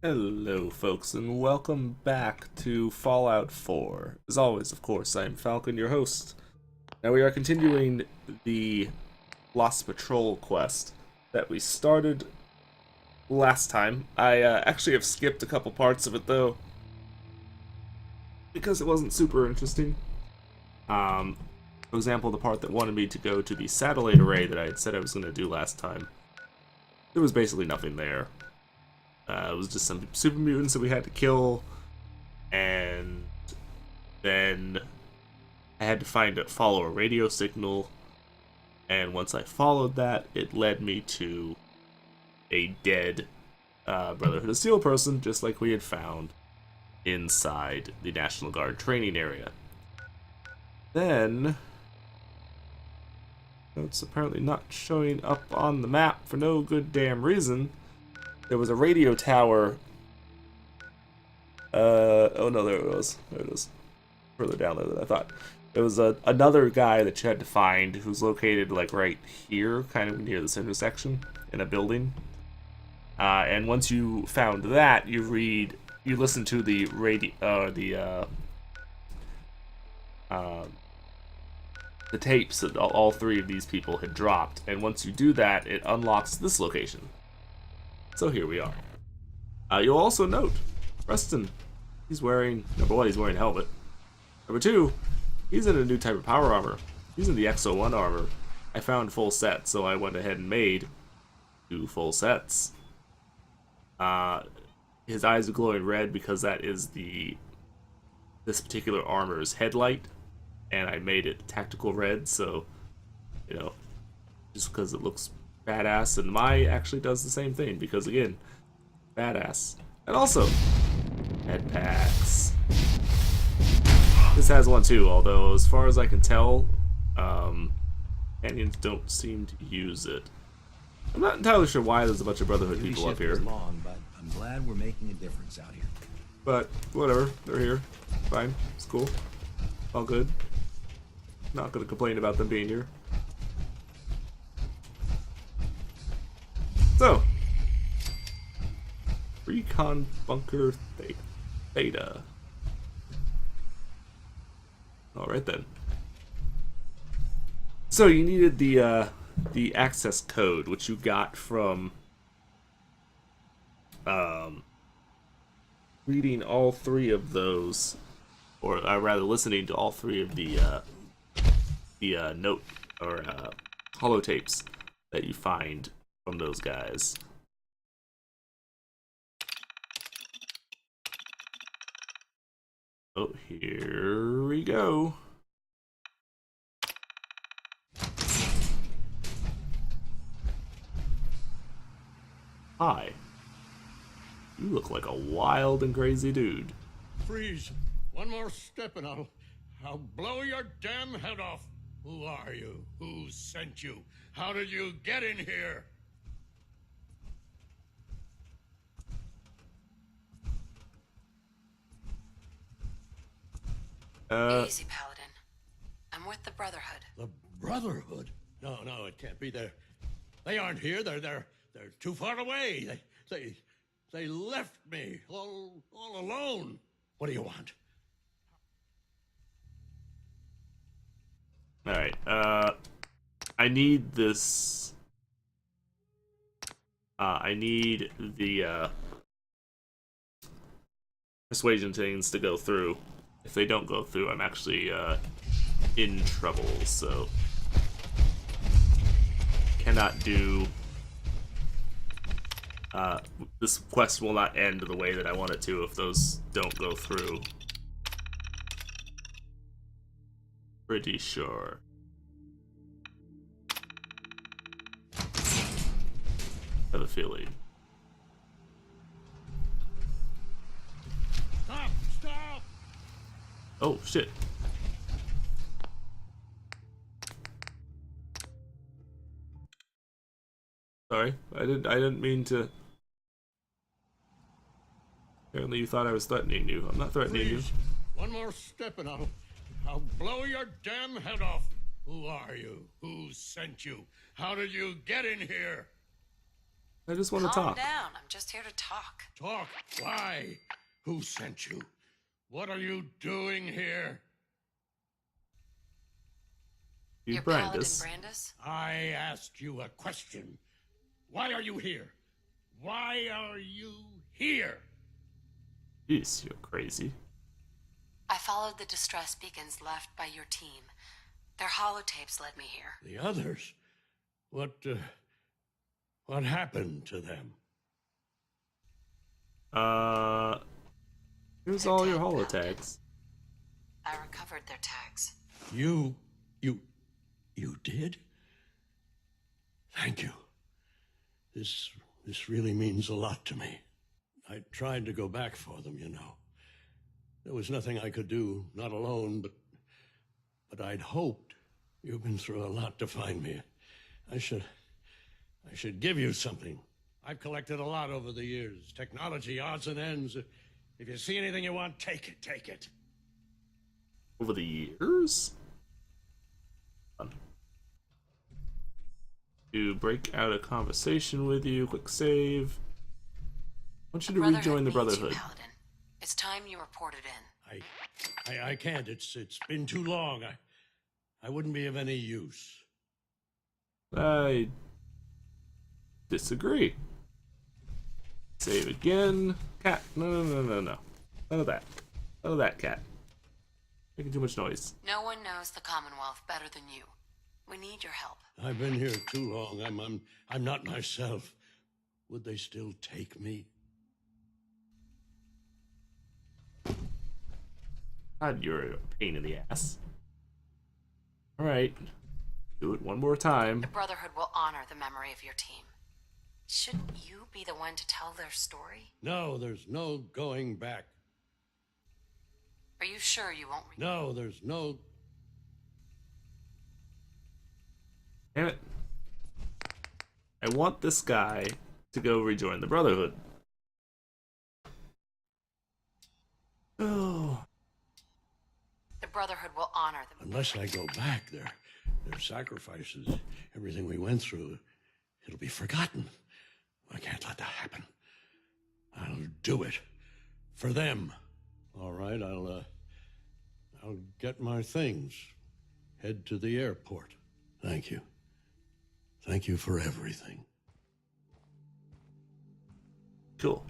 Hello, folks, and welcome back to Fallout 4. As always, of course, I'm Falcon, your host. Now we are continuing the Lost Patrol quest that we started last time. I actually have skipped a couple parts of it, though, because it wasn't super interesting. For example, the part that wanted me to go to the satellite array that I had said I was going to do last time. There was basically nothing there. It was just some super mutants that we had to kill, and then I had to follow a radio signal, and once I followed that, it led me to a dead Brotherhood of Steel person, just like we had found inside the National Guard training area. Then, it's apparently not showing up on the map for no good damn reason. There was a radio tower. Oh no, there it was. There it is. Further down there than I thought. There was another guy that you had to find who's located like right here, kind of near this intersection in a building. And once you found that, you listen to the the tapes that all three of these people had dropped. And once you do that, it unlocks this location. So here we are. You'll also note, Preston, he's wearing, number one, he's wearing a helmet. Number two, he's in a new type of power armor. He's in the XO1 armor. I found full sets, so I went ahead and made 2 full sets. His eyes are glowing red because that is this particular armor's headlight, and I made it tactical red, so, you know, just because it looks badass, and my actually does the same thing because, again, badass. And also, head packs. This has one too, although as far as I can tell, Canyons don't seem to use it. I'm not entirely sure why there's a bunch of Brotherhood people up here. Long, but I'm glad we're making a difference out here. But whatever, they're here. Fine, it's cool. All good. Not gonna complain about them being here. So, Recon Bunker Theta. Alright then. So you needed the access code, which you got from reading all 3 of those, or rather listening to all 3 of the note or holotapes that you find from those guys. Oh, here we go. Hi. You look like a wild and crazy dude. Freeze. One more step and I'll blow your damn head off. Who are you? Who sent you? How did you get in here? Easy, Paladin. I'm with the Brotherhood. The Brotherhood? No, it can't be. They aren't here. They're too far away. They left me all alone. What do you want? All right. I need this. I need the persuasion things to go through. If they don't go through, I'm actually in trouble, so cannot do. This quest will not end the way that I want it to if those don't go through. Pretty sure. I have a feeling. Stop! Oh shit. Sorry, I didn't mean to. Apparently you thought I was threatening you. I'm not threatening you. Freeze. One more step and I'll blow your damn head off. Who are you? Who sent you? How did you get in here? I just want to Calm talk. down. I'm just here to talk. Talk? Why? Who sent you? What are you doing here? You You're Paladin Brandis. Brandis? I asked you a question. Why are you here? Why are you here? Jeez, you're crazy. I followed the distress beacons left by your team. Their holotapes led me here. The others? What happened to them? Here's They're all your dead, holotags. I recovered their tags. You did? Thank you. This really means a lot to me. I tried to go back for them, you know. There was nothing I could do, not alone, but I'd hoped. You've been through a lot to find me. I should give you something. I've collected a lot over the years. Technology, odds and ends. If you see anything you want, take it. Over the years? To break out a conversation with you, quick save. I want you to rejoin the needs you, Brotherhood. Paladin. It's time you reported in. I can't. It's been too long. I wouldn't be of any use. I disagree. Save again. Cat. No. None of that. None of that, cat. Making too much noise. No one knows the Commonwealth better than you. We need your help. I've been here too long. I'm not myself. Would they still take me? God, you're a pain in the ass. Alright. Do it one more time. The Brotherhood will honor the memory of your team. Shouldn't you be the one to tell their story? No, there's no going back. Are you sure you won't? No, there's no... Damn it. I want this guy to go rejoin the Brotherhood. Oh. The Brotherhood will honor them. Unless I go back, their sacrifices, everything we went through, it'll be forgotten. I can't let that happen. I'll do it. For them. All right, I'll get my things. Head to the airport. Thank you. Thank you for everything. Cool.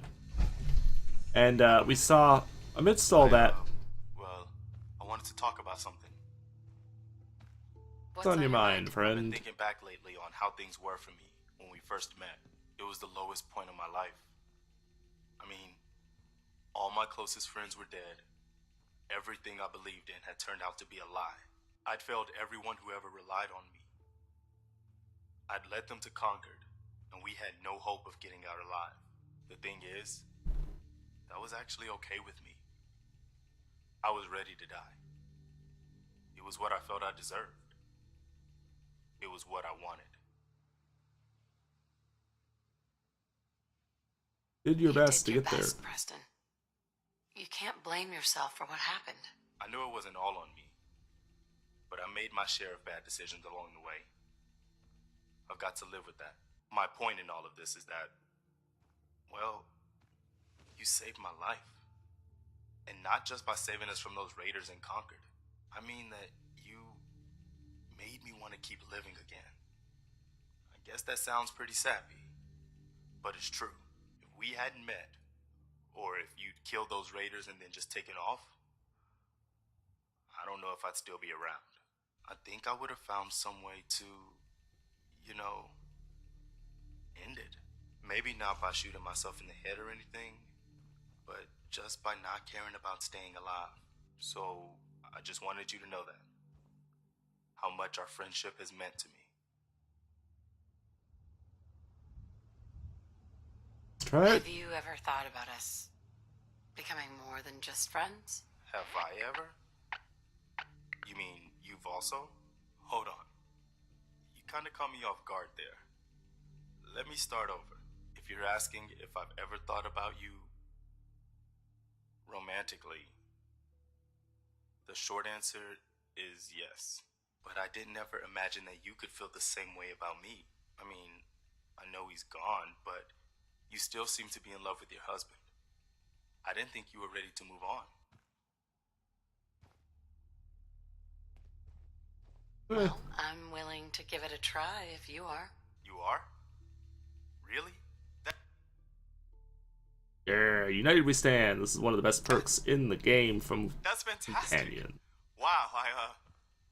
And we saw, amidst all that, Well, I wanted to talk about something. what's on your mind, I've been friend? thinking back lately on how things were for me when we first met. It was the lowest point of my life. I mean, all my closest friends were dead. Everything I believed in had turned out to be a lie. I'd failed everyone who ever relied on me. I'd led them to Concord, and we had no hope of getting out alive. The thing is, that was actually okay with me. I was ready to die. It was what I felt I deserved. It was what I wanted. Did your You best did to your get there. best, Preston. You can't blame yourself for what happened. I knew it wasn't all on me, but I made my share of bad decisions along the way. I've got to live with that. My point in all of this is that, well, you saved my life. And not just by saving us from those raiders in Concord. I mean that you made me want to keep living again. I guess that sounds pretty sappy, but it's true. If we hadn't met, or if you'd killed those raiders and then just taken off, I don't know if I'd still be around. I think I would have found some way to, end it. Maybe not by shooting myself in the head or anything, but just by not caring about staying alive. So I just wanted you to know that. How much our friendship has meant to me. Try it. Have you ever thought about us becoming more than just friends? Have I ever? You mean you've also? Hold on. You kind of caught me off guard there. Let me start over. If you're asking if I've ever thought about you romantically, the short answer is yes. But I didn't ever imagine that you could feel the same way about me. I mean, I know he's gone, but you still seem to be in love with your husband. I didn't think you were ready to move on. Well, I'm willing to give it a try if you are. You are? Really? Yeah, United We Stand. This is one of the best perks in the game from That's fantastic. Companion. Wow,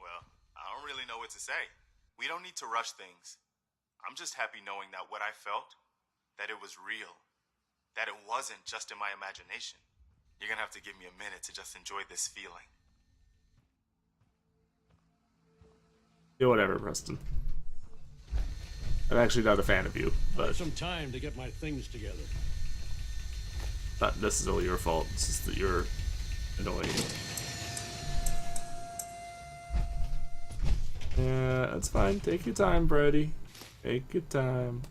well, I don't really know what to say. We don't need to rush things. I'm just happy knowing that what I felt, that it was real. That it wasn't just in my imagination. You're gonna have to give me a minute to just enjoy this feeling. Yeah, whatever, Preston. I'm actually not a fan of you, I but need some time to get my things together. not necessarily your fault. It's just that you're annoying. Yeah, that's fine. Take your time, Brody. Take your time.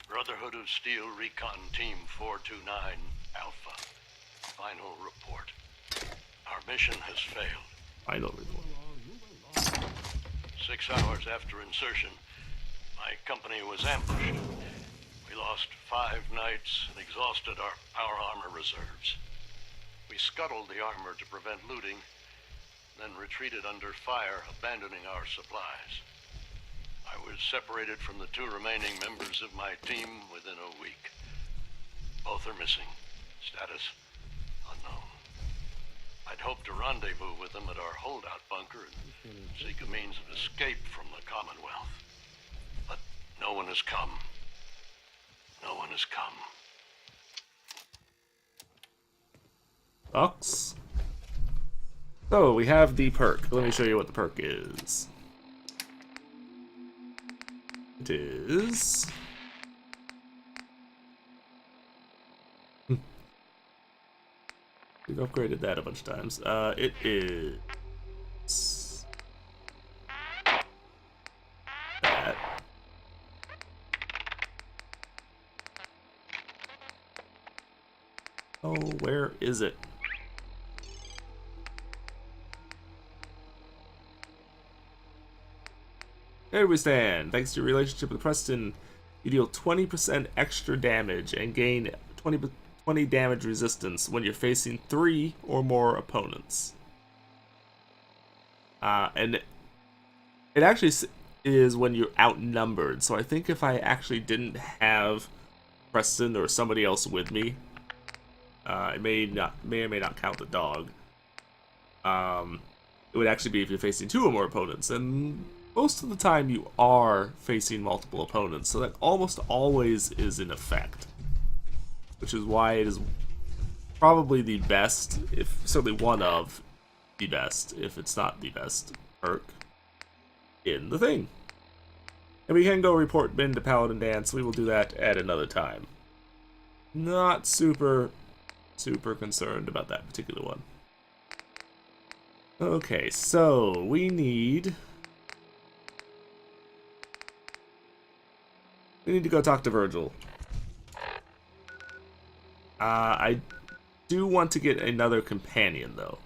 Brotherhood of Steel Recon Team 429 Alpha. Final report. Our mission has failed. Final report. 6 hours after insertion, my company was ambushed. We lost 5 knights and exhausted our power armor reserves. We scuttled the armor to prevent looting, then retreated under fire, abandoning our supplies. I was separated from the 2 remaining members of my team within a week. Both are missing. Status unknown. I'd hoped to rendezvous with them at our holdout bunker and seek a means of escape from the Commonwealth. But no one has come. No one has come. Ox. So, we have the perk. Let me show you what the perk is. It is... We've upgraded that a bunch of times. It is... that. Oh, where is it? There we stand. Thanks to your relationship with Preston, you deal 20% extra damage and gain 20 damage resistance when you're facing 3 or more opponents. And it actually is when you're outnumbered. So I think if I actually didn't have Preston or somebody else with me, it may or may not count the dog. It would actually be if you're facing 2 or more opponents, and most of the time you are facing multiple opponents, so that almost always is in effect. Which is why it is probably the best, if certainly one of the best, if it's not the best perk in the thing. And we can go report Ben to Paladin Dance. We will do that at another time. Not super concerned about that particular one. Okay, so we need to go talk to Virgil. I do want to get another companion, though.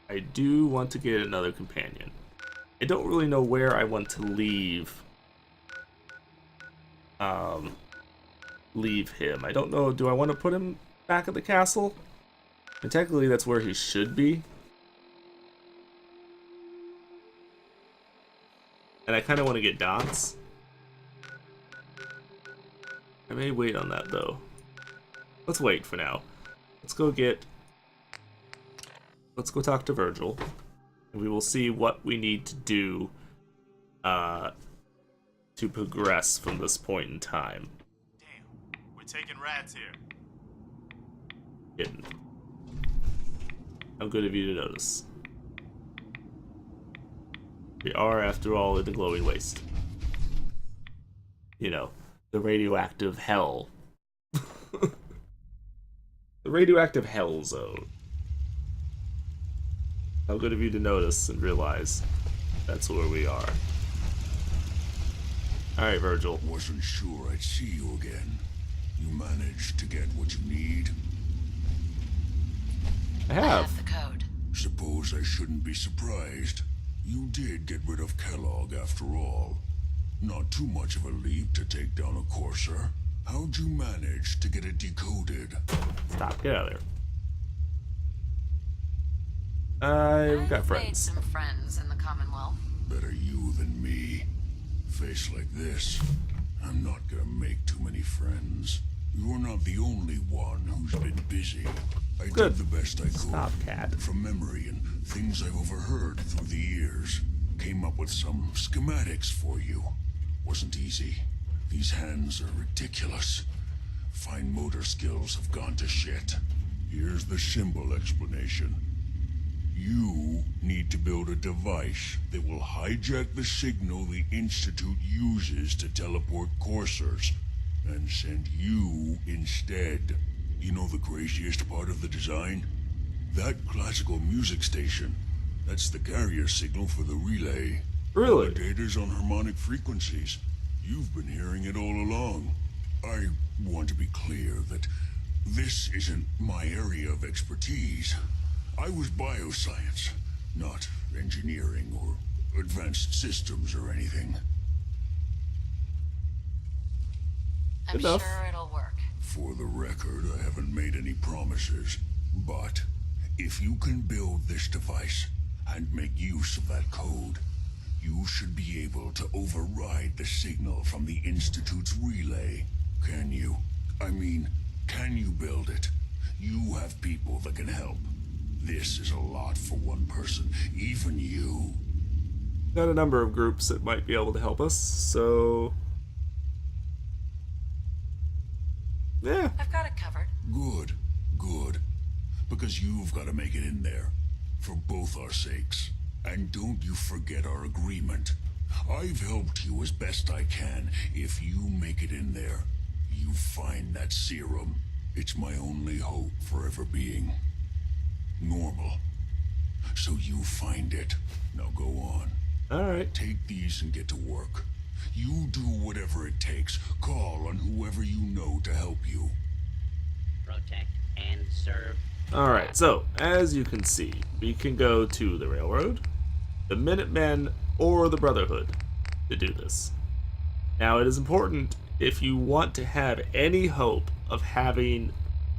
I do want to get another companion. I don't really know where I want to leave him. I don't know, do I want to put him back at the castle? And technically that's where he should be. And I kind of want to get Dots. I may wait on that, though. Let's wait for now. Let's go talk to Virgil. And we will see what we need to do to progress from this point in time. Damn, we're taking rats here. Hidden. How good of you to notice. We are, after all, in the glowing waste. You know, the radioactive hell. The radioactive hell zone. How good of you to notice and realize that's where we are. Alright, Virgil. Wasn't sure I'd see you again. You managed to get what you need? I I have. have the code. Suppose I shouldn't be surprised. You did get rid of Kellogg after all. Not too much of a leap to take down a Courser. How'd you manage to get it decoded? Stop, get out of there. I've got Made friends. some friends in the Commonwealth. Better you than me. Face like this, I'm not gonna make too many friends. You're not the only one who's been busy. I Good. did the best I could. Stop, cat. From memory and things I've overheard through the years. Came up with some schematics for you. Wasn't easy. These hands are ridiculous. Fine motor skills have gone to shit. Here's the symbol explanation. You need to build a device that will hijack the signal the Institute uses to teleport coursers, and send you instead. You know the craziest part of the design? That classical music station. That's the carrier signal for the relay. Really? The data's on harmonic frequencies. You've been hearing it all along. I want to be clear that this isn't my area of expertise. I was bioscience, not engineering or advanced systems or anything. I'm Enough. sure it'll work. For the record, I haven't made any promises, but if you can build this device and make use of that code, you should be able to override the signal from the Institute's relay. Can you? I mean, can you build it? You have people that can help. This is a lot for one person, even you. Got a number of groups that might be able to help us, so... yeah. I've got it covered. Good, good. Because you've got to make it in there. For both our sakes. And don't you forget our agreement. I've helped you as best I can. If you make it in there, you find that serum. It's my only hope for ever being normal. So you find it. Now go on. Alright. Take these and get to work. You do whatever it takes. Call on whoever you know to help you. Protect and serve. Alright, so, as you can see, we can go to the Railroad, the Minutemen, or the Brotherhood to do this. Now, it is important, if you want to have any hope of having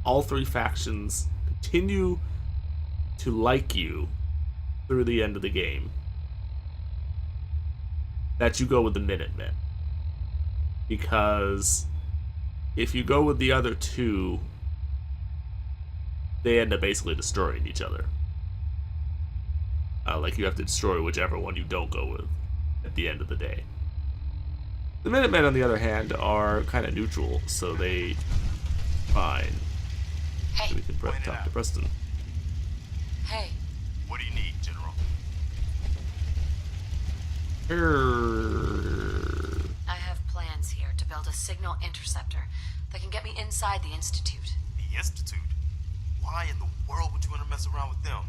all three factions continue to like you through the end of the game, that you go with the Minutemen. Because if you go with the other two, they end up basically destroying each other. Like, you have to destroy whichever one you don't go with at the end of the day. The Minutemen, on the other hand, are kind of neutral, so they... fine. Hey, We can talk to Preston. hey, What do you need, General? I have plans here to build a signal interceptor that can get me inside the Institute. The Institute? Why in the world would you want to mess around with them?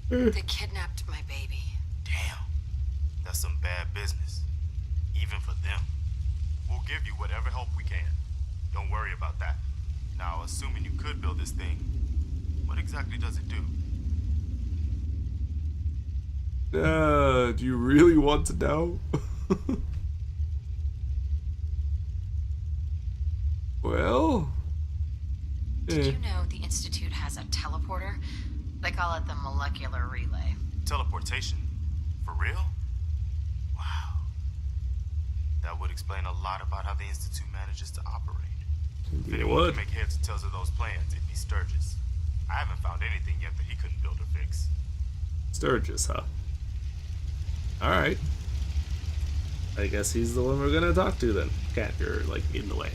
They kidnapped my baby. Damn. That's some bad business. Even for them. We'll give you whatever help we can. Don't worry about that. Now, assuming you could build this thing, what exactly does it do? Do you really want to know? Well... Did you know the Institute has a teleporter? They call it the molecular relay. Teleportation? For real? Wow. That would explain a lot about how the Institute manages to operate. If It anyone would. can make heads or tails of those plans, it'd be Sturgis. I haven't found anything yet that he couldn't build or fix. Sturgis, huh? Alright. I guess he's the one we're gonna talk to then. Cat, you're like in the way.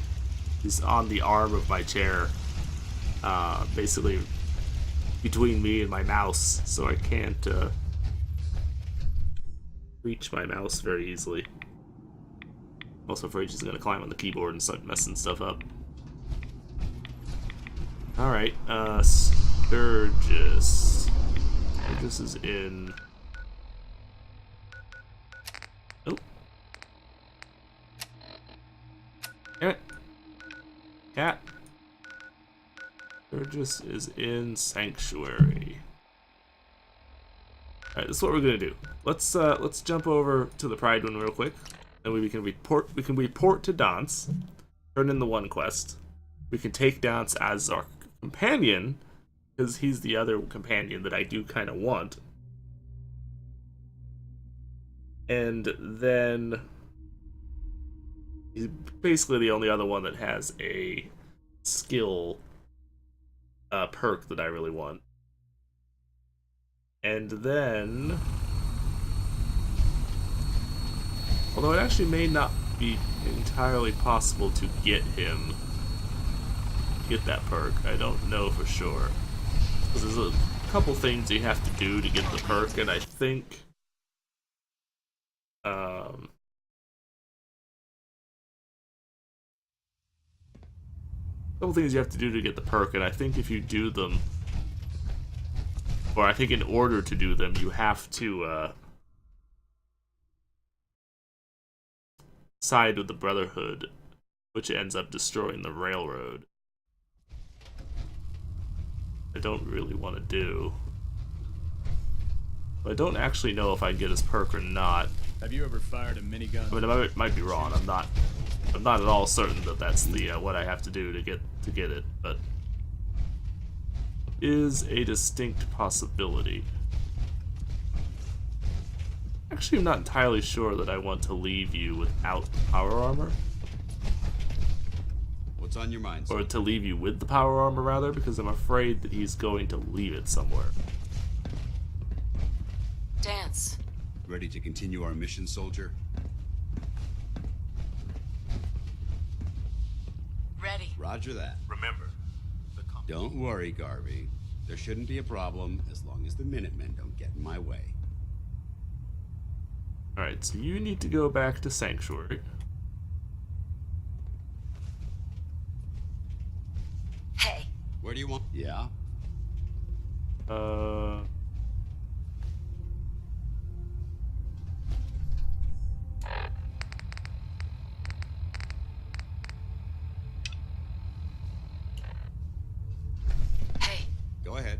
He's on the arm of my chair. Basically between me and my mouse, so I can't reach my mouse very easily. Also afraid she's gonna climb on the keyboard and start messing stuff up. Alright, Sturgis. Sturgis is in... Oh. Damn it. Cat. Sturgis is in Sanctuary. Alright, this is what we're gonna do. Let's jump over to the Pride one real quick. And we can report to Danse, turn in the one quest. We can take Danse as our companion, because he's the other companion that I do kind of want. And then he's basically the only other one that has a skill perk that I really want. And then, although it actually may not be entirely possible to get that perk, I don't know for sure. Because there's a couple things you have to do to get the perk, and I think couple things you have to do to get the perk, and I think if you do them, or I think in order to do them, you have to side with the Brotherhood, which ends up destroying the railroad. I don't really want to do. I don't actually know if I get his perk or not. Have you ever fired a minigun? I mean, I might be wrong. I'm not at all certain that that's the what I have to do to get it, but is a distinct possibility. Actually, I'm not entirely sure that I want to leave you without power armor. What's on your mind, sir? Or to leave you with the power armor, rather, because I'm afraid that he's going to leave it somewhere. Danse. Ready to continue our mission, soldier? Ready. Roger that. Remember, the Don't worry, Garvey. There shouldn't be a problem as long as the Minutemen don't get in my way. Alright, so you need to go back to Sanctuary. Hey. Where do you want? Yeah? Hey. Go ahead.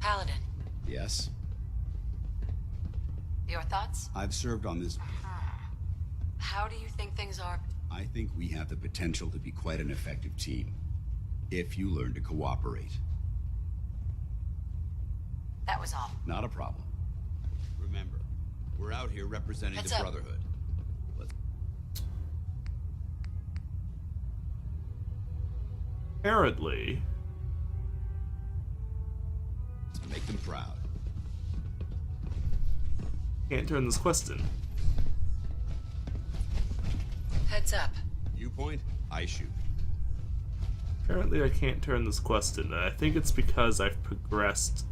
Paladin. Yes? Your thoughts? I've served on this. How do you think things are? I think we have the potential to be quite an effective team. If you learn to cooperate. That was all. Not a problem. Remember, we're out here representing Heads the up. Brotherhood. Let's Apparently, make them proud. can't turn this quest in. Heads up. You point, I shoot. Apparently I can't turn this quest in, and I think it's because I've progressed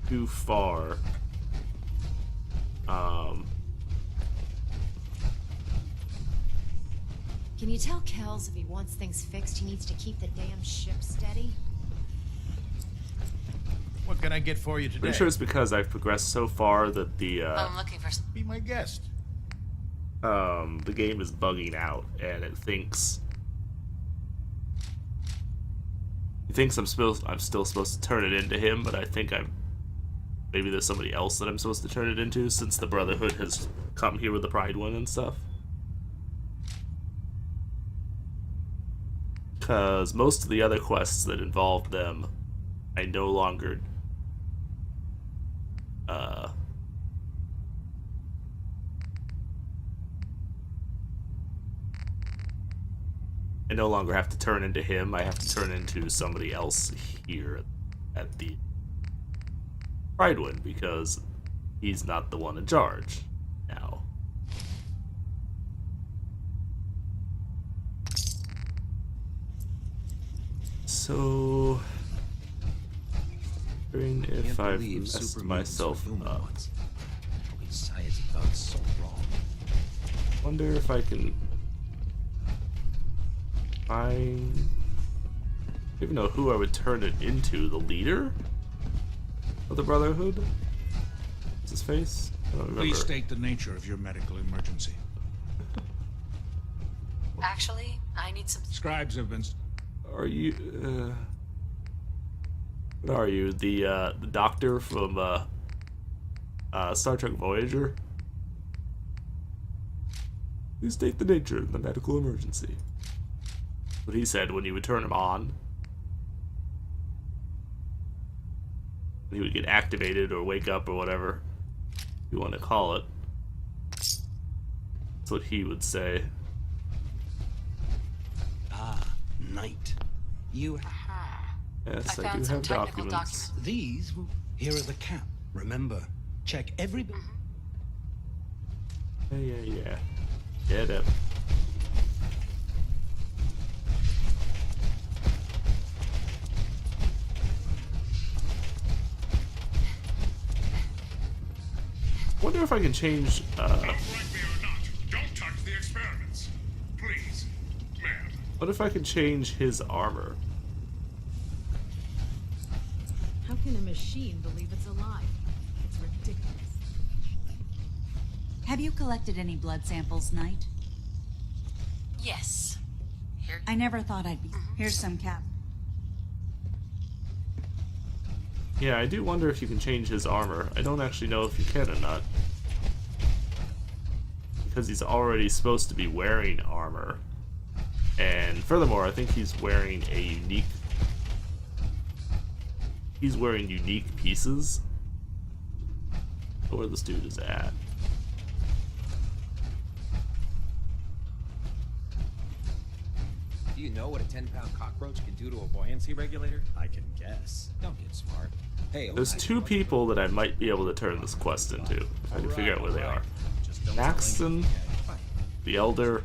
too far. Can you tell Kells if he wants things fixed, he needs to keep the damn ship steady? What can I get for you today? Pretty sure it's because I've progressed so far that I'm looking for. Be my guest. the game is bugging out, and it thinks I'm still supposed to turn it into him, but I think maybe there's somebody else that I'm supposed to turn it into, since the Brotherhood has come here with the Pride one and stuff. Because most of the other quests that involved them, I no longer have to turn into him. I have to turn into somebody else here at the Pride one, because he's not the one in charge now. So, wondering if I've messed myself up. Science got so wrong. Wonder if I can find. I don't even know who I would turn it into. The leader of the Brotherhood? What's his face? I don't remember. Please state the nature of your medical emergency. Actually, I need some. Scribes have been. Are you? What are you? The doctor from Star Trek Voyager? Please state the nature of the medical emergency. What he said when you would turn him on. He would get activated or wake up or whatever you want to call it. That's what he would say. Ah, Knight. You... Yes, I I found do some have technical documents. These? Here are the cap. Remember, check every... Yeah. Get it. Wonder if I can change. Outright me or not, don't touch the experiments. Please, ma'am. What if I can change his armor? How can a machine believe it's alive? It's ridiculous. Have you collected any blood samples, Knight? Yes. Here. I never thought I'd be. Here's some, Cap. Yeah, I do wonder if you can change his armor. I don't actually know if you can or not. Because he's already supposed to be wearing armor. And furthermore, I think he's wearing a unique... He's wearing unique pieces. Where this dude is at. Do you know what a 10-pound cockroach can do to a buoyancy regulator? I can guess. Don't get smart. Hey, There's two people that I might be able to turn this quest into, if I can figure out where they are. Maxton, the Elder,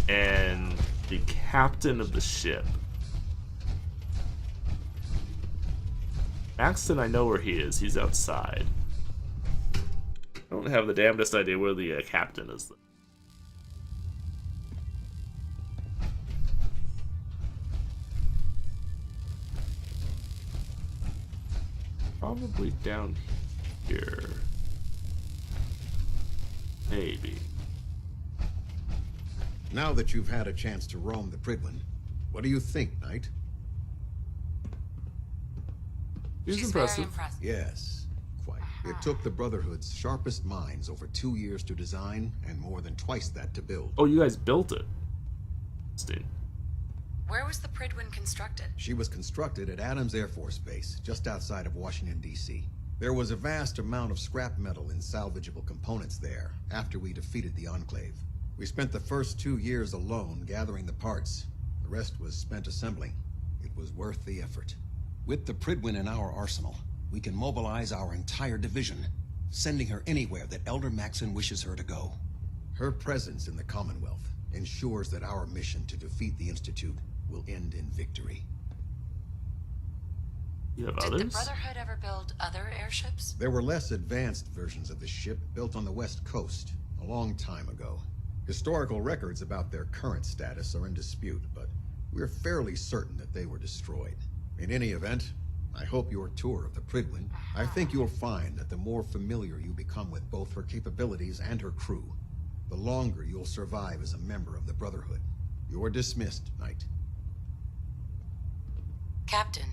and the captain of the ship. Maxton, I know where he is. He's outside. I don't have the damnedest idea where the captain is. Probably down here. Maybe. Now that you've had a chance to roam the Prydwen, what do you think, Knight? She's impressive. Yes, quite. It took the Brotherhood's sharpest minds over 2 years to design, and more than twice that to build. Oh, you guys built it. Interesting. Where was the Prydwen constructed? She was constructed at Adams Air Force Base, just outside of Washington, D.C. There was a vast amount of scrap metal and salvageable components there after we defeated the Enclave. We spent the first 2 years alone gathering the parts. The rest was spent assembling. It was worth the effort. With the Prydwen in our arsenal, we can mobilize our entire division, sending her anywhere that Elder Maxon wishes her to go. Her presence in the Commonwealth ensures that our mission to defeat the Institute will end in victory. You have Did others? the Brotherhood ever build other airships? There were less advanced versions of the ship built on the West Coast a long time ago. Historical records about their current status are in dispute, but we're fairly certain that they were destroyed. In any event, I hope your tour of the Prydwen, I think you'll find that the more familiar you become with both her capabilities and her crew, the longer you'll survive as a member of the Brotherhood. You're dismissed, Knight. Captain.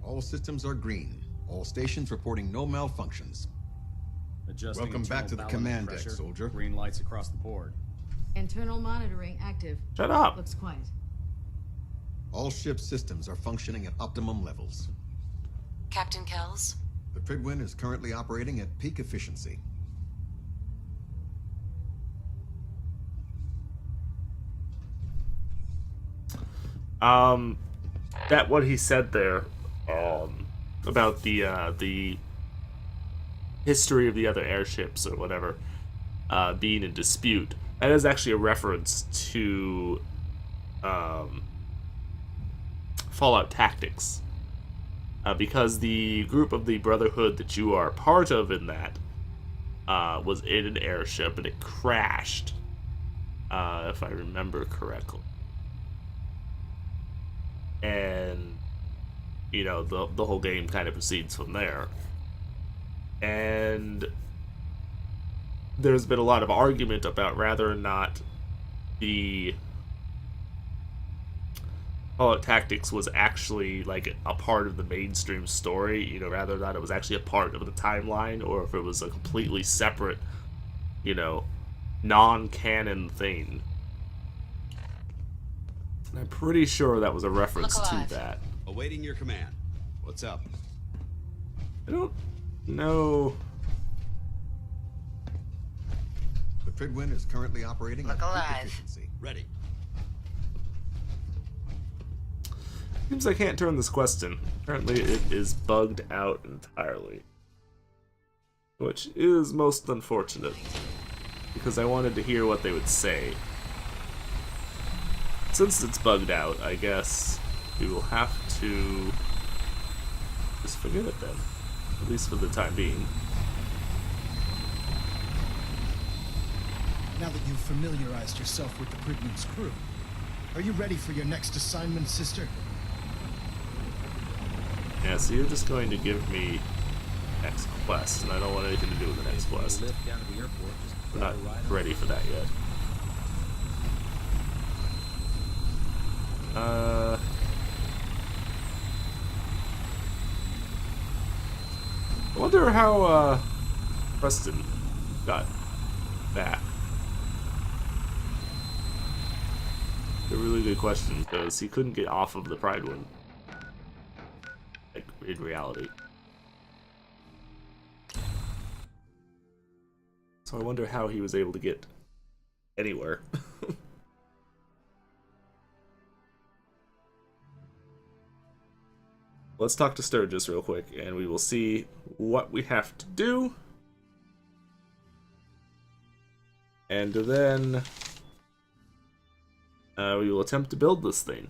All systems are green. All stations reporting no malfunctions. Adjusting Welcome back to the command deck, soldier. Green lights across the board. Internal monitoring active. Shut up. Looks quiet. All ship systems are functioning at optimum levels. Captain Kells? The Prydwen is currently operating at peak efficiency. That what he said there, about the history of the other airships or whatever, being in dispute. That is actually a reference to, Fallout Tactics. Because the group of the Brotherhood that you are part of in that, was in an airship and it crashed, if I remember correctly. And, you know, the whole game kind of proceeds from there. And there's been a lot of argument about whether or not the Fallout Tactics was actually like a part of the mainstream story, you know, rather than it was actually a part of the timeline, or if it was a completely separate, you know, non-canon thing. And I'm pretty sure that was a reference to that. Awaiting your command. What's up? I don't know. The Prydwen is currently operating at peak alive. efficiency. Ready. Seems I can't turn this quest in. Apparently it is bugged out entirely. Which is most unfortunate, because I wanted to hear what they would say. Since it's bugged out, I guess we will have to just forget it then. At least for the time being. Now that you've familiarized yourself with the Prydwen's crew, are you ready for your next assignment, sister? Yeah, so you're just going to give me next quest, and I don't want anything to do with the next quest. I'm not ready for that yet. I wonder how Preston got back. A really good question, because he couldn't get off of the Prydwen. Like, in reality. So I wonder how he was able to get anywhere. Let's talk to Sturgis real quick, and we will see what we have to do. And then we will attempt to build this thing.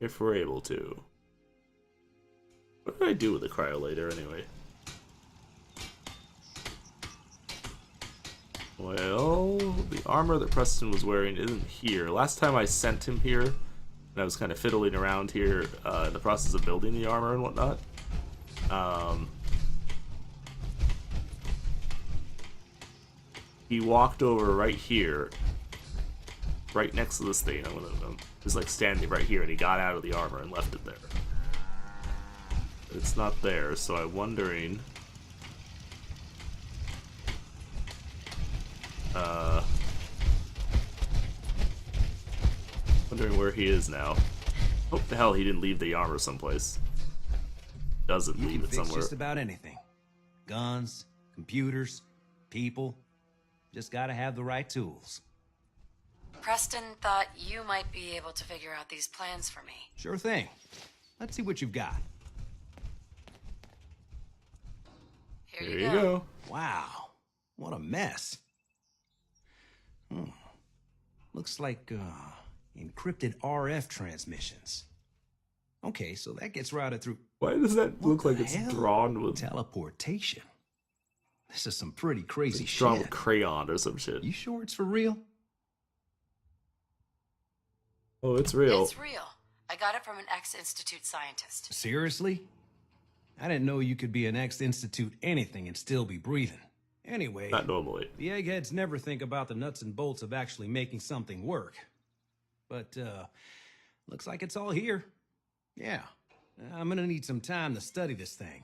If we're able to. What did I do with the cryolator anyway? Well, the armor that Preston was wearing isn't here. Last time I sent him here, and I was kind of fiddling around here in the process of building the armor and whatnot. He walked over right here, right next to this thing. I'm just like standing right here, and he got out of the armor and left it there. It's not there, so I'm wondering. Wondering where he is now. Hope the hell he didn't leave the armor someplace. Doesn't leave it somewhere. Just about anything. Guns, computers, people. Just gotta have the right tools. Preston thought you might be able to figure out these plans for me. Sure thing. Let's see what you've got. Here you go. Wow. What a mess. Looks like encrypted RF transmissions. Okay, so that gets routed through... Why does that look like it's hell? drawn with... Teleportation. This is some pretty crazy It's shit. drawn with crayon or some shit. You sure it's for real? Oh, it's real. It's real. I got it from an ex-Institute scientist. Seriously? I didn't know you could be an ex-Institute anything and still be breathing. Anyway, Not normally. the eggheads never think about the nuts and bolts of actually making something work. But, looks like it's all here. Yeah, I'm gonna need some time to study this thing.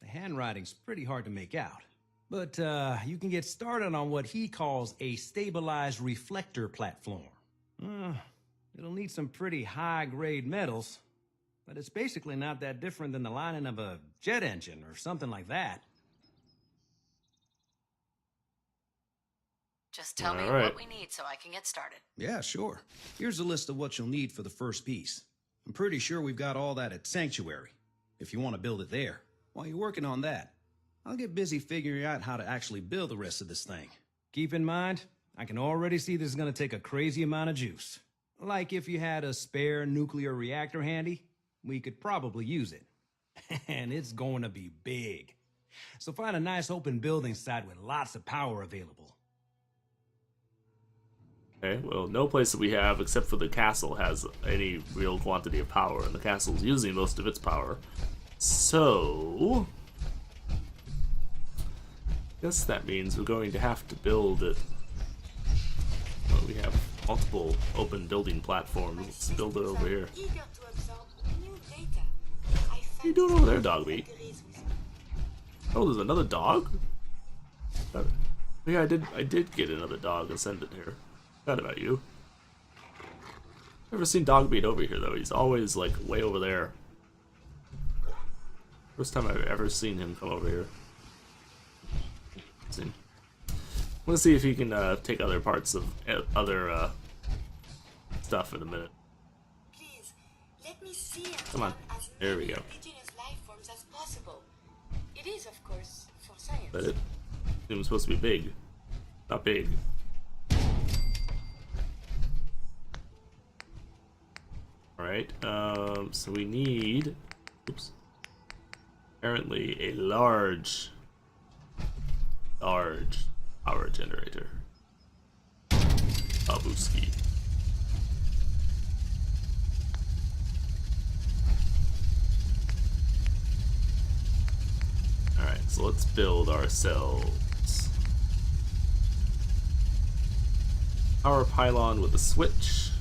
The handwriting's pretty hard to make out. But, you can get started on what he calls a stabilized reflector platform. It'll need some pretty high-grade metals, but it's basically not that different than the lining of a jet engine or something like that. Just tell me All right. what we need so I can get started. Yeah, sure. Here's a list of what you'll need for the first piece. I'm pretty sure we've got all that at Sanctuary, if you want to build it there. While you're working on that, I'll get busy figuring out how to actually build the rest of this thing. Keep in mind, I can already see this is going to take a crazy amount of juice. Like if you had a spare nuclear reactor handy, we could probably use it. And it's going to be big. So find a nice open building site with lots of power available. Okay, well, no place that we have except for the castle has any real quantity of power, and the castle's using most of its power. So... guess that means we're going to have to build it. Well, we have multiple open building platforms. Let's build it over here. What are you doing over there, Dogbeat? Oh, there's another dog? Yeah, I did get another dog ascended here. Forgot about you. Never seen Dogbeat over here though. He's always like way over there. First time I've ever seen him come over here. Let's see if he can take other parts of other stuff in a minute. Please, let me see and Come on. There we go. indigenous life forms as possible. It is, of course, for science. But it was supposed to be big. Not big. Alright, so we need, oops, apparently a large power generator. Abuski. Alright, so let's build ourselves power pylon with a switch.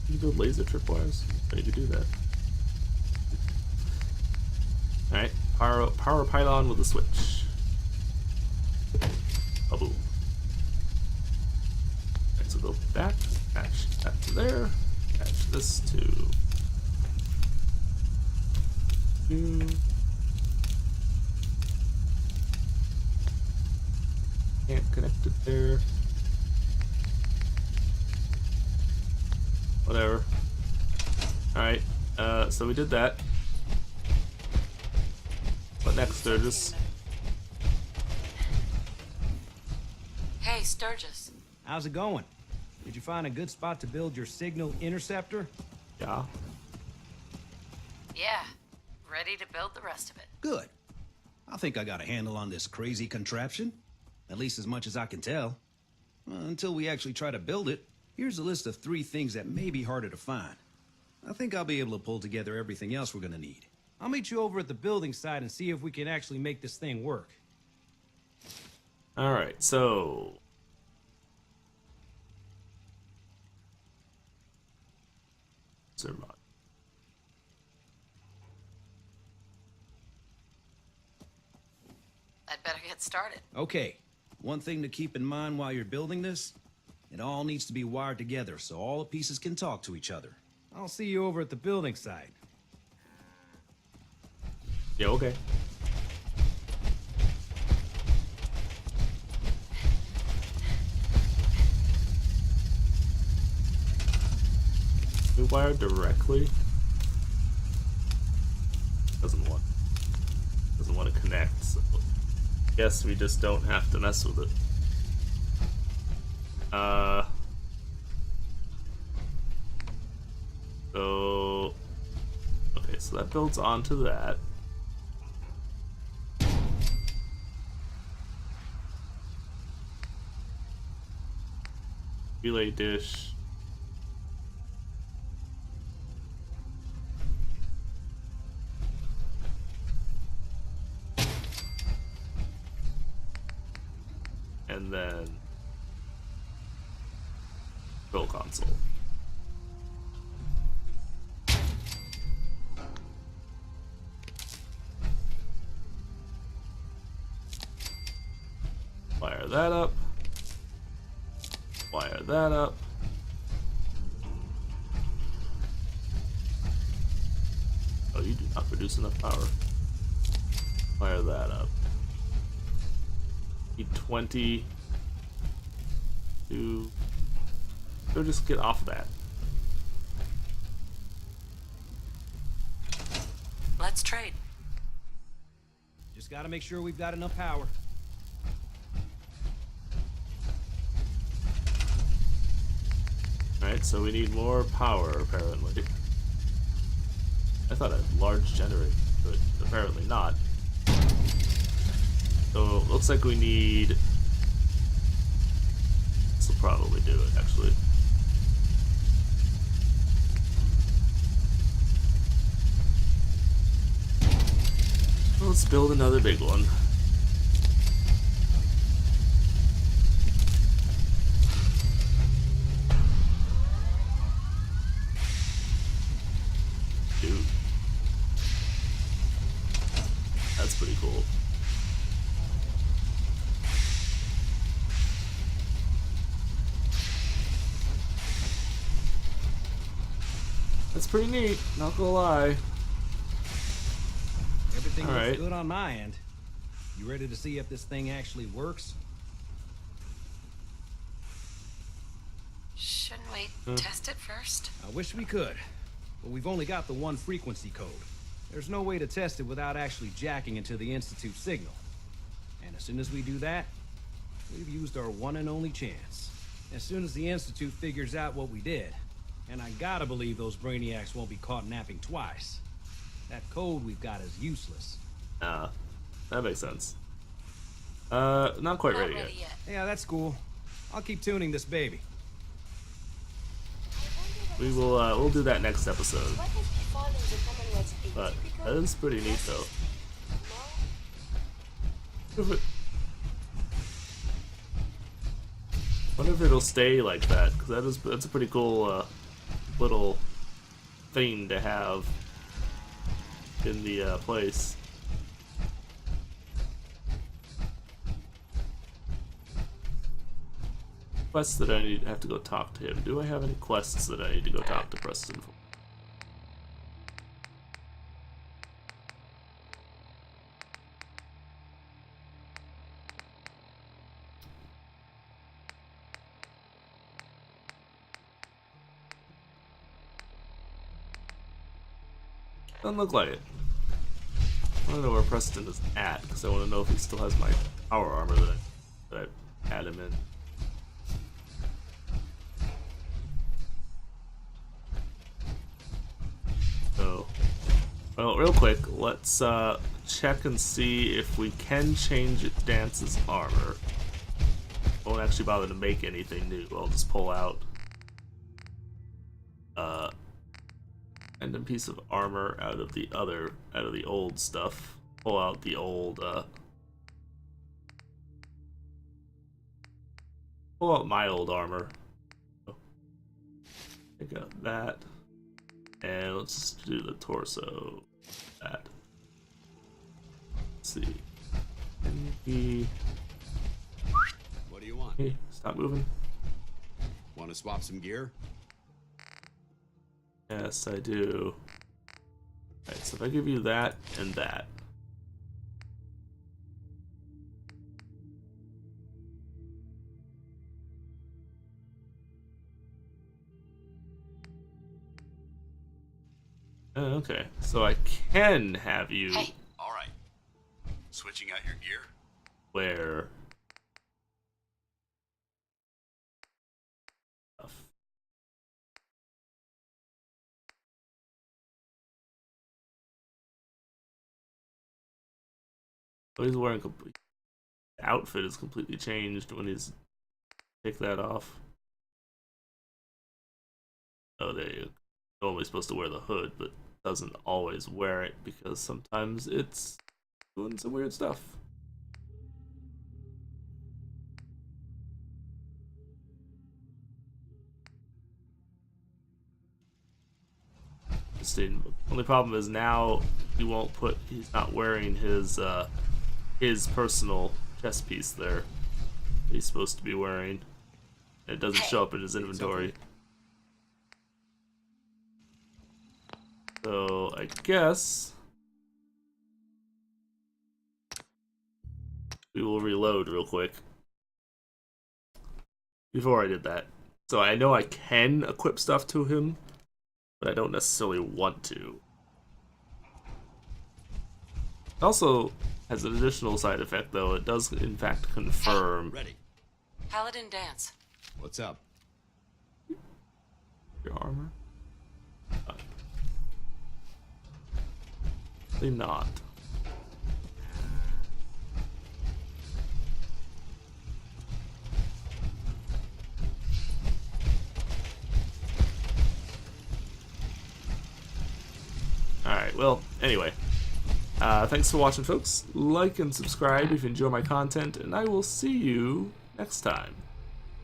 Can you build laser tripwires? I need to do that. Alright, power pylon with a switch. A boom. Alright, so go back, attach that to there, attach this to can't connect it there. Whatever. Alright, so we did that. What next, Sturgis? Hey, Sturgis. How's it going? Did you find a good spot to build your signal interceptor? Yeah. Yeah, ready to build the rest of it. Good. I think I got a handle on this crazy contraption. At least as much as I can tell. Until we actually try to build it, here's a list of 3 things that may be harder to find. I think I'll be able to pull together everything else we're gonna need. I'll meet you over at the building site and see if we can actually make this thing work. Alright, so Zermod. I'd better get started. Okay, one thing to keep in mind while you're building this, it all needs to be wired together so all the pieces can talk to each other. I'll see you over at the building site. Yeah, okay. We wire directly. Doesn't want to connect. So guess we just don't have to mess with it. So okay, so that builds onto that. Relay dish. And then control console. Wire that up. Wire that up. Oh, you do not produce enough power. Wire that up. Need 20 to... Or just get off of that. Let's trade. Just gotta make sure we've got enough power. Alright, so we need more power, apparently. I thought a large generator, but apparently not. So, looks like we need... This will probably do it, actually. Let's build another big one. That's pretty neat, not gonna lie. Everything All looks right. good on my end. You ready to see if this thing actually works? Shouldn't we test it first? I wish we could, but we've only got the one frequency code. There's no way to test it without actually jacking into the Institute signal. And as soon as we do that, we've used our one and only chance. As soon as the Institute figures out what we did, and I gotta believe those brainiacs won't be caught napping twice, that code we've got is useless. That makes sense. Not quite ready yet. Yeah, that's cool. I'll keep tuning this baby. We will, we'll do that next episode. What if befalling the Commonwealth's But atypical? that is pretty neat, though. Wonder if it'll stay like that, because that's a pretty cool little thing to have in the place. Quests that I have to go talk to him. Do I have any quests that I need to go talk to Preston for? Doesn't look like it. I want to know where Preston is at, because I want to know if he still has my power armor that I had him in. So, well, real quick, let's check and see if we can change Dance's armor. Won't actually bother to make anything new. I'll just pull out random piece of armor out of the old stuff. Pull out the old pull out my old armor. Take out that. And let's just do the torso. That. Let's see. What do you want? Hey, stop moving. Want to swap some gear? Yes, I do. Alright, so if I give you that and that. Okay, so I can have you All right. Switching out your gear? wear So he's wearing complete outfit is completely changed when he's take that off. Oh, there you go. Normally supposed to wear the hood, but doesn't always wear it because sometimes it's doing some weird stuff. Only problem is now he won't put. He's not wearing his personal chest piece there. That he's supposed to be wearing. It doesn't show up in his inventory. So I guess we will reload real quick before I did that. So I know I can equip stuff to him, but I don't necessarily want to. It also has an additional side effect, though. It does, in fact, confirm. Ready. Paladin Dance. What's up? Your armor? They not. Alright, well, anyway. Thanks for watching, folks. Like and subscribe if you enjoy my content, and I will see you next time.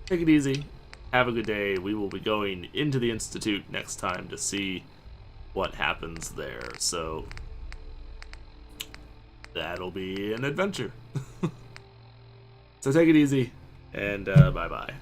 Take it easy. Have a good day. We will be going into the Institute next time to see what happens there. So, that'll be an adventure. So take it easy, and bye-bye.